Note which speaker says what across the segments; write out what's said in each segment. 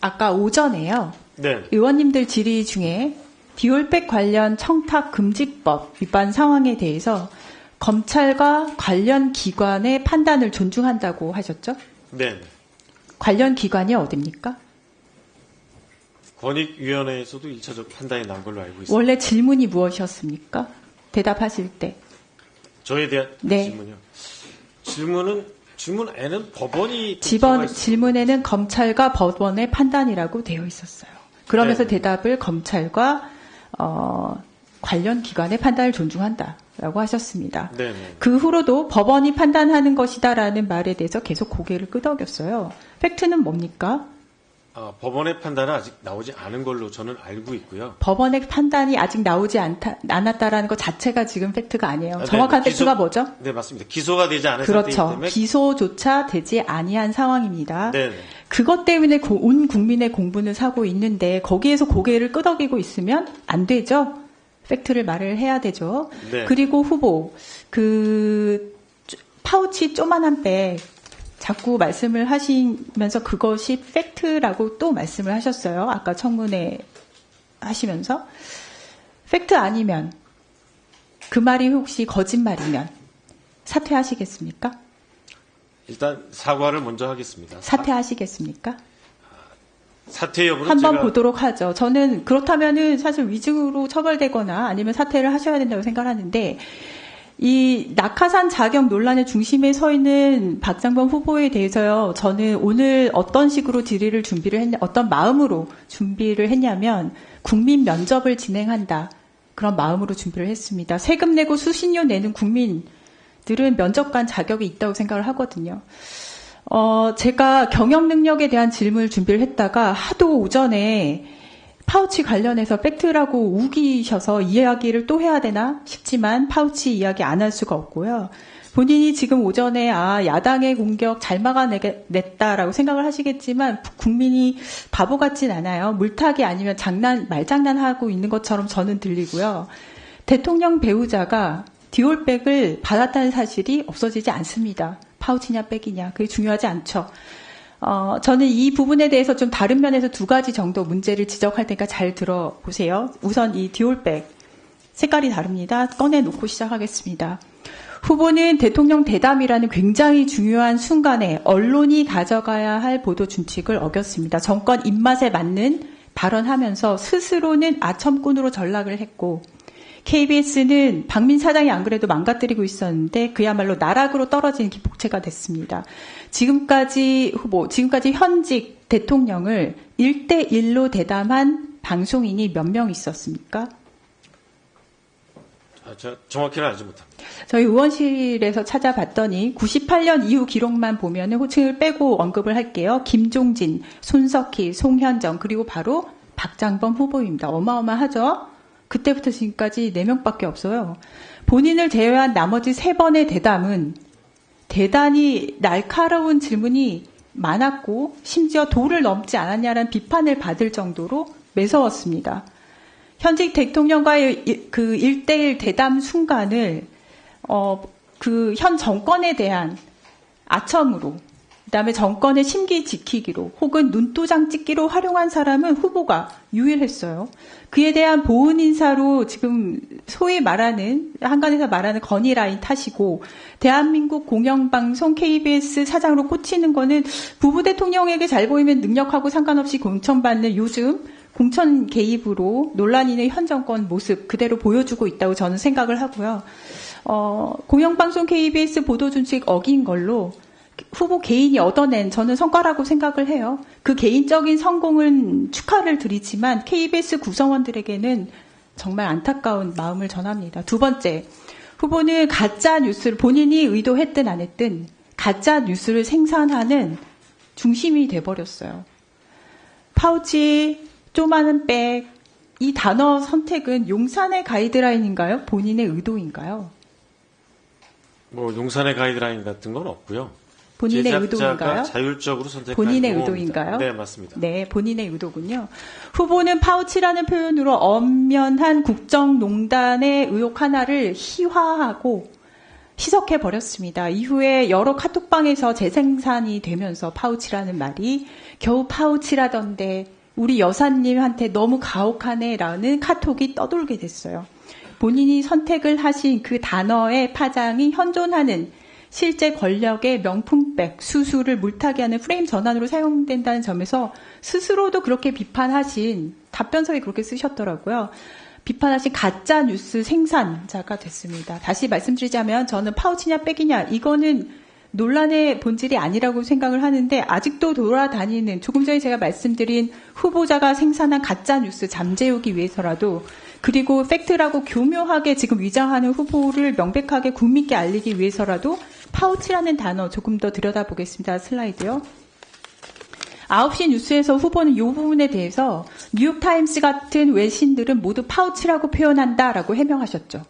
Speaker 1: 아까 오전에요.
Speaker 2: 네.
Speaker 1: 의원님들 질의 중에 디올백 관련 청탁 금지법 위반 상황에 대해서 검찰과 관련 기관의 판단을 존중한다고 하셨죠?
Speaker 2: 네.
Speaker 1: 관련 기관이 어디입니까?
Speaker 2: 권익위원회에서도 1차적 판단이 난 걸로 알고 있습니다.
Speaker 1: 원래 질문이 무엇이었습니까? 대답하실 때.
Speaker 2: 저에 대한
Speaker 1: 네.
Speaker 2: 질문요? 질문에는 법원이
Speaker 1: 질문에는 검찰과 법원의 판단이라고 되어 있었어요. 그러면서
Speaker 2: 네.
Speaker 1: 대답을 검찰과 관련 기관의 판단을 존중한다라고 하셨습니다.
Speaker 2: 네.
Speaker 1: 그 후로도 법원이 판단하는 것이다라는 말에 대해서 계속 고개를 끄덕였어요. 팩트는 뭡니까?
Speaker 2: 법원의 판단은 아직 나오지 않은 걸로 저는 알고 있고요.
Speaker 1: 법원의 판단이 아직 나오지 않았다라는 것 자체가 지금 팩트가 아니에요. 정확한 팩트가 뭐죠?
Speaker 2: 네, 맞습니다. 기소가 되지 않은
Speaker 1: 그렇죠.
Speaker 2: 상태이기 때문에
Speaker 1: 기소조차 되지 아니한 상황입니다.
Speaker 2: 네.
Speaker 1: 그것 때문에 온 국민의 공분을 사고 있는데 거기에서 고개를 끄덕이고 있으면 안 되죠. 팩트를 말을 해야 되죠.
Speaker 2: 네.
Speaker 1: 그리고 후보 파우치 쪼만한 백 자꾸 말씀을 하시면서 그것이 팩트라고 또 말씀을 하셨어요. 아까 청문회 하시면서. 팩트 아니면 그 말이 혹시 거짓말이면 사퇴하시겠습니까?
Speaker 2: 일단 사과를 먼저 하겠습니다.
Speaker 1: 사퇴하시겠습니까?
Speaker 2: 사퇴 여부는
Speaker 1: 한번 보도록 하죠. 저는 그렇다면은 사실 위증으로 처벌되거나 아니면 사퇴를 하셔야 된다고 생각하는데 이 낙하산 자격 논란의 중심에 서 있는 박장범 후보에 대해서요. 저는 오늘 어떤 식으로 질의를 어떤 마음으로 준비를 했냐면 국민 면접을 진행한다. 그런 마음으로 준비를 했습니다. 세금 내고 수신료 내는 국민들은 면접관 자격이 있다고 생각을 하거든요. 제가 경영 능력에 대한 질문을 준비를 했다가 하도 오전에 파우치 관련해서 팩트라고 우기셔서 이야기를 또 해야 되나 싶지만 파우치 이야기 안 할 수가 없고요. 본인이 지금 오전에 야당의 공격 잘 막아냈다라고 생각을 하시겠지만 국민이 바보 같진 않아요. 물타기 아니면 말장난하고 있는 것처럼 저는 들리고요. 대통령 배우자가 디올백을 받았다는 사실이 없어지지 않습니다. 파우치냐 백이냐 그게 중요하지 않죠. 저는 이 부분에 대해서 좀 다른 면에서 두 가지 정도 문제를 지적할 테니까 잘 들어보세요. 우선 이 디올백 색깔이 다릅니다. 꺼내놓고 시작하겠습니다. 후보는 대통령 대담이라는 굉장히 중요한 순간에 언론이 가져가야 할 보도 준칙을 어겼습니다. 정권 입맛에 맞는 발언하면서 스스로는 아첨꾼으로 전락을 했고 KBS는 박민 사장이 안 그래도 망가뜨리고 있었는데 그야말로 나락으로 떨어지는 기폭제가 됐습니다. 지금까지 현직 대통령을 1대1로 대담한 방송인이 몇 명 있었습니까?
Speaker 2: 제가 정확히는 알지 못합니다.
Speaker 1: 저희 의원실에서 찾아봤더니 98년 이후 기록만 보면 호칭을 빼고 언급을 할게요. 김종진, 손석희, 송현정 그리고 바로 박장범 후보입니다. 어마어마하죠? 그때부터 지금까지 4명밖에 없어요. 본인을 제외한 나머지 3번의 대담은 대단히 날카로운 질문이 많았고 심지어 도를 넘지 않았냐라는 비판을 받을 정도로 매서웠습니다. 현직 대통령과의 그 1대1 대담 순간을 그 현 정권에 대한 아첨으로 그다음에 정권의 심기 지키기로 혹은 눈도장 찍기로 활용한 사람은 후보가 유일했어요. 그에 대한 보은 인사로 지금 소위 말하는 한간에서 말하는 건의라인 타시고 대한민국 공영방송 KBS 사장으로 꽂히는 거는 부부 대통령에게 잘 보이면 능력하고 상관없이 공천받는 요즘 공천 개입으로 논란이 있는 현 정권 모습 그대로 보여주고 있다고 저는 생각을 하고요. 공영방송 KBS 보도준칙 어긴 걸로 후보 개인이 얻어낸 저는 성과라고 생각을 해요. 그 개인적인 성공은 축하를 드리지만 KBS 구성원들에게는 정말 안타까운 마음을 전합니다. 두 번째, 후보는 가짜 뉴스를 본인이 의도했든 안 했든 가짜 뉴스를 생산하는 중심이 돼버렸어요. 파우치, 쪼마는 백, 이 단어 선택은 용산의 가이드라인인가요? 본인의 의도인가요?
Speaker 2: 용산의 가이드라인 같은 건 없고요.
Speaker 1: 본인의
Speaker 2: 제작자가
Speaker 1: 의도인가요?
Speaker 2: 자율적으로 선택한
Speaker 1: 본인의
Speaker 2: 거입니다.
Speaker 1: 의도인가요?
Speaker 2: 네, 맞습니다.
Speaker 1: 네, 본인의 의도군요. 후보는 파우치라는 표현으로 엄연한 국정농단의 의혹 하나를 희화하고 희석해 버렸습니다. 이후에 여러 카톡방에서 재생산이 되면서 파우치라는 말이 겨우 파우치라던데 우리 여사님한테 너무 가혹하네라는 카톡이 떠돌게 됐어요. 본인이 선택을 하신 그 단어의 파장이 현존하는 실제 권력의 명품백, 수수를 물타기 하는 프레임 전환으로 사용된다는 점에서 스스로도 그렇게 비판하신 답변서에 그렇게 쓰셨더라고요. 비판하신 가짜 뉴스 생산자가 됐습니다. 다시 말씀드리자면 저는 파우치냐 백이냐 이거는 논란의 본질이 아니라고 생각을 하는데 아직도 돌아다니는 조금 전에 제가 말씀드린 후보자가 생산한 가짜 뉴스 잠재우기 위해서라도 그리고 팩트라고 교묘하게 지금 위장하는 후보를 명백하게 국민께 알리기 위해서라도 파우치라는 단어 조금 더 들여다보겠습니다. 슬라이드요. 9시 뉴스에서 후보는 이 부분에 대해서 뉴욕타임스 같은 외신들은 모두 파우치라고 표현한다라고 해명하셨죠.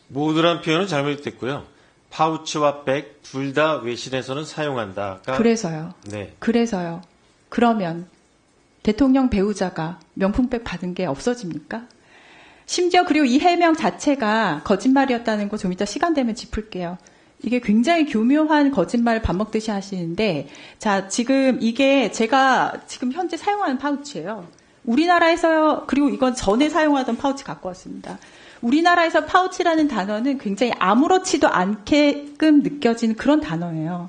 Speaker 2: 모두란 표현은 잘못됐고요. 파우치와 백 둘 다 외신에서는 사용한다가.
Speaker 1: 그래서요.
Speaker 2: 네.
Speaker 1: 그래서요. 그러면 대통령 배우자가 명품백 받은 게 없어집니까? 심지어 그리고 이 해명 자체가 거짓말이었다는 거 좀 이따 시간 되면 짚을게요. 이게 굉장히 교묘한 거짓말 밥 먹듯이 하시는데, 자, 지금 이게 제가 지금 현재 사용하는 파우치예요. 우리나라에서요, 그리고 이건 전에 사용하던 파우치 갖고 왔습니다. 우리나라에서 파우치라는 단어는 굉장히 아무렇지도 않게끔 느껴지는 그런 단어예요.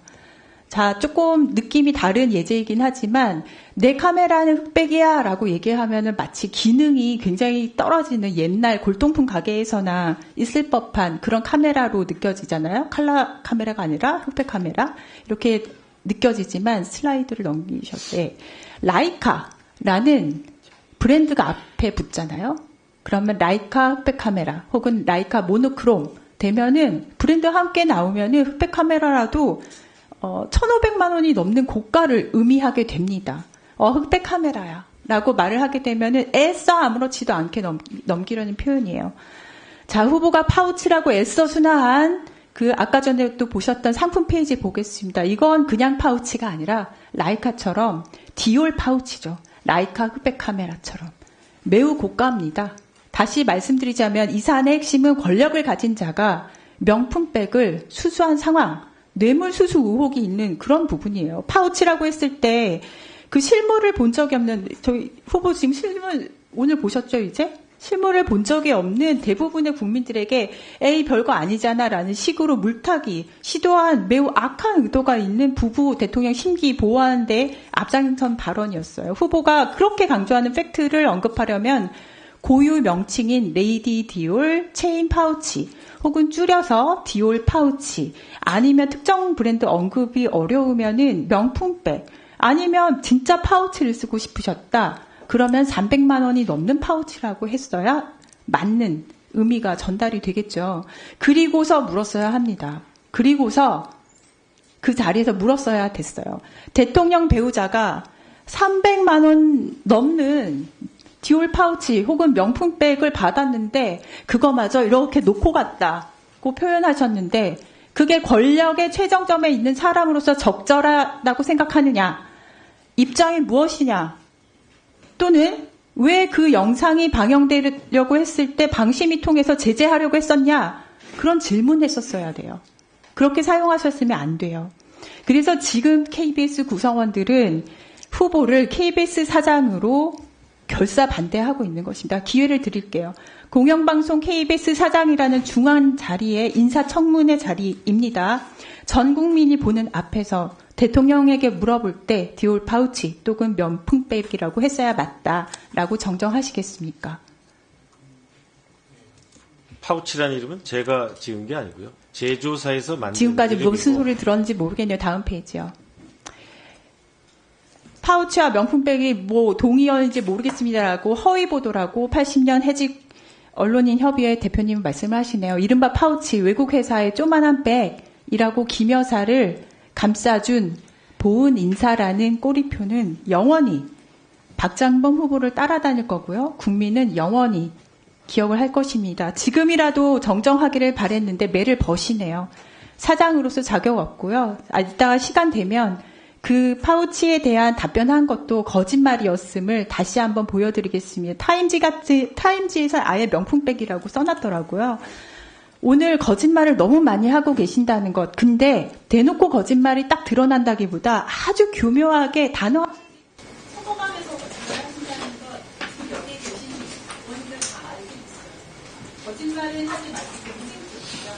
Speaker 1: 자, 조금 느낌이 다른 예제이긴 하지만 내 카메라는 흑백이야 라고 얘기하면은 마치 기능이 굉장히 떨어지는 옛날 골동품 가게에서나 있을 법한 그런 카메라로 느껴지잖아요. 컬러 카메라가 아니라 흑백 카메라 이렇게 느껴지지만 슬라이드를 넘기셨을 때 라이카라는 브랜드가 앞에 붙잖아요. 그러면 라이카 흑백 카메라 혹은 라이카 모노크롬 되면은 브랜드와 함께 나오면은 흑백 카메라라도 1,500만 원이 넘는 고가를 의미하게 됩니다. 흑백 카메라야 라고 말을 하게 되면은 애써 아무렇지도 않게 넘기려는 표현이에요. 자, 후보가 파우치라고 애써 순화한 그 아까 전에 또 보셨던 상품 페이지 보겠습니다. 이건 그냥 파우치가 아니라 라이카처럼 디올 파우치죠. 라이카 흑백 카메라처럼 매우 고가입니다. 다시 말씀드리자면 이 사안의 핵심은 권력을 가진 자가 명품백을 수수한 상황, 뇌물 수수 의혹이 있는 그런 부분이에요. 파우치라고 했을 때 그 실물을 본 적이 없는, 저희 후보 지금 실물 오늘 보셨죠, 이제? 실물을 본 적이 없는 대부분의 국민들에게 에이 별거 아니잖아 라는 식으로 물타기 시도한 매우 악한 의도가 있는 부부 대통령 심기 보호하는 데 앞장선 발언이었어요. 후보가 그렇게 강조하는 팩트를 언급하려면 고유 명칭인 레이디 디올 체인 파우치 혹은 줄여서 디올 파우치 아니면 특정 브랜드 언급이 어려우면은 명품백 아니면 진짜 파우치를 쓰고 싶으셨다. 그러면 300만 원이 넘는 파우치라고 했어야 맞는 의미가 전달이 되겠죠. 그리고서 물었어야 합니다. 그리고서 그 자리에서 물었어야 됐어요. 대통령 배우자가 300만 원 넘는 디올 파우치 혹은 명품백을 받았는데 그거마저 이렇게 놓고 갔다고 표현하셨는데 그게 권력의 최정점에 있는 사람으로서 적절하다고 생각하느냐? 입장이 무엇이냐? 또는 왜 그 영상이 방영되려고 했을 때 방심이 통해서 제재하려고 했었냐? 그런 질문했었어야 돼요. 그렇게 사용하셨으면 안 돼요. 그래서 지금 KBS 구성원들은 후보를 KBS 사장으로 결사 반대하고 있는 것입니다. 기회를 드릴게요. 공영방송 KBS 사장이라는 중앙 자리에 인사청문회 자리입니다. 전 국민이 보는 앞에서 대통령에게 물어볼 때 디올 파우치 또는 명품백이라고 했어야 맞다라고 정정하시겠습니까?
Speaker 2: 파우치라는 이름은 제가 지은 게 아니고요. 제조사에서 만든
Speaker 1: 지금까지
Speaker 2: 이름이고.
Speaker 1: 무슨 소리를 들었는지 모르겠네요. 다음 페이지요. 파우치와 명품백이 뭐 동의어인지 모르겠습니다라고 허위 보도라고 80년 해직 언론인 협의회 대표님 말씀을 하시네요. 이른바 파우치 외국 회사의 조만한 백이라고 김 여사를 감싸준 보은 인사라는 꼬리표는 영원히 박장범 후보를 따라다닐 거고요. 국민은 영원히 기억을 할 것입니다. 지금이라도 정정하기를 바랬는데 매를 버시네요. 사장으로서 자격 없고요. 이따가 시간 되면 그 파우치에 대한 답변한 것도 거짓말이었음을 다시 한번 보여드리겠습니다. 타임지에서 아예 명품백이라고 써놨더라고요. 오늘 거짓말을 너무 많이 하고 계신다는 것. 근데 대놓고 거짓말이 딱 드러난다기보다 아주 교묘하게 단어 서거감에서 거짓말하신다는 것. 지금 여기 계신 의원님들 다 알고 있어요. 거짓말을 하지 마시고 힘내십시오.